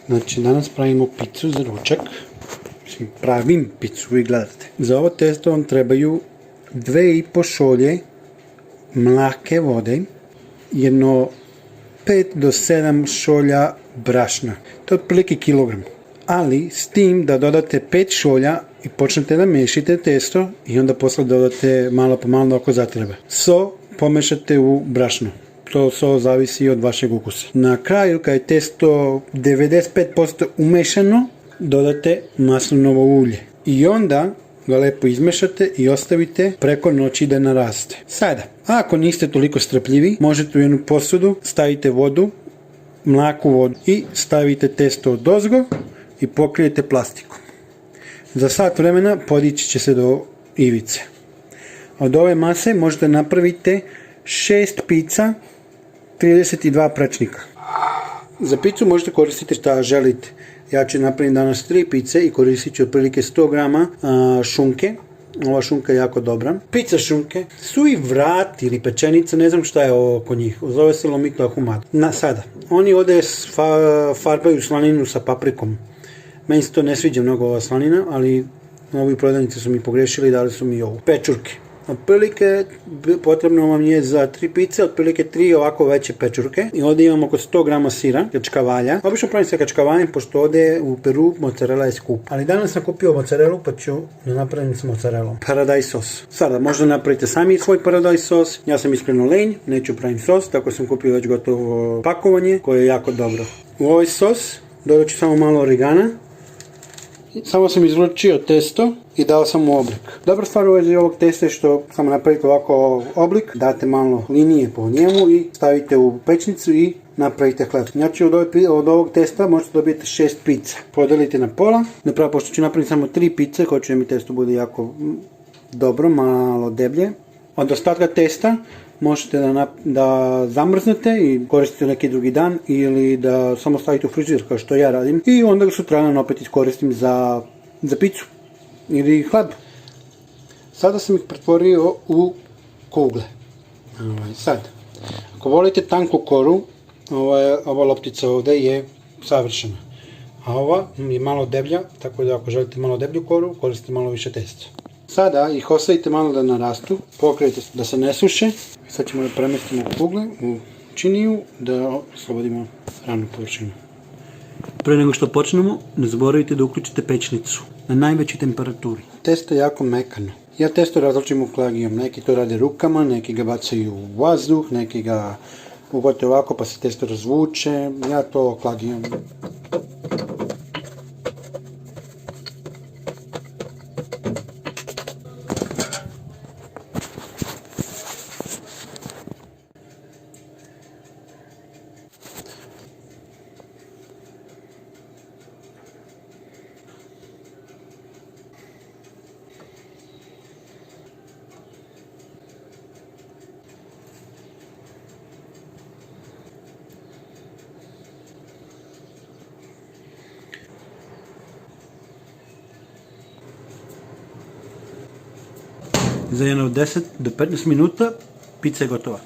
Znači, danas pravimo picu za ručak. Pravim picu, vi gledate. Za ovo testo vam trebaju 2,5 šolje mlake vode, jedno 5 do 7 šolja brašna. To je otprilike kilogram. Ali s tim da dodate 5 šolja i počnete da mešite testo i onda posle dodate malo po malo ako zatreba. So pomešate u brašno. To so zavisi od vašeg ukusa. Na kraju, kad je testo 95% umešano, dodate maslinovo ulje. I onda ga lepo izmešate i ostavite preko noći da naraste. Sada, ako niste toliko strpljivi, možete u jednu posudu stavite vodu, mlaku vodu i stavite testo odozgo i pokrijete plastikom. Za sat vremena podići će se do ivice. Od ove mase možete napraviti 6 pica, 32 prečnika. Za picu možete koristiti šta želite. Ja ću napraviti danas 3 pice i koristit ću otprilike 100 grama šunke. Ova šunka je jako dobra. Pica šunke, suhi vrat ili pečenica, ne znam šta je ovo kod njih. Zove se lomito ahumado. Sada, oni ovdje farbaju slaninu sa paprikom. Meni se to ne sviđa mnogo ova slanina, ali ovi prodavnici su mi pogrešili i dali su mi ovu. Pečurke. Otprilike potrebno vam je za 3 pice, otprilike 3 ovako veće pečurke. I ovdje imamo oko 100 grama sira, kačkavalja. Obično pravim sa kačkavaljem, pošto ovdje u Peru mozzarella je skup. Ali danas sam kupio mozzarellu, pa ću da napravim s mozzarellom. Paradise sos. Sada možda napravite sami svoj paradise sos. Ja sam iskreno lenj, neću pravim sos, tako sam kupio već gotovo pakovanje, koje je jako dobro. U ovaj sos dodat ću samo malo origana. Samo sam izvlačio testo i dao sam mu oblik. Dobra stvar u vezi ovog testa je što samo napravite ovako oblik, date malo linije po njemu i stavite u pečnicu i napravite hleb. Znači od ovog testa možete dobiti 6 pica. Podelite na pola. Napravo, pošto ću napraviti samo 3 pice, hoću da mi testo bude jako dobro, malo deblje. Od ostatka testa možete da zamrznete i koristite neki drugi dan ili da samo stavite u frižider kao što ja radim i onda ga sutradan opet iskoristim za picu ili hleb. Sada sam ih pretvorio u kugle. Sad, ako volite tanku koru, ova loptica ovdje je savršena. A ova je malo deblja, tako da ako želite malo deblju koru, koristite malo više testa. Sada ih ostavite malo da narastu, pokrijete da se ne suše. Sad ćemo da premestimo kugle u činiju da oslobodimo ravnu površinu. Pre nego što počnemo, ne zaboravite da uključite pečnicu na najvećoj temperaturi. Testo je jako mekano. Ja testo različim klagijom. Neki to rade rukama, neki ga bacaju u vazduh, neki ga ugote ovako pa se testo razvuče. Ja to klagijom. Za jedno 10 do 15 minuta pica je gotova.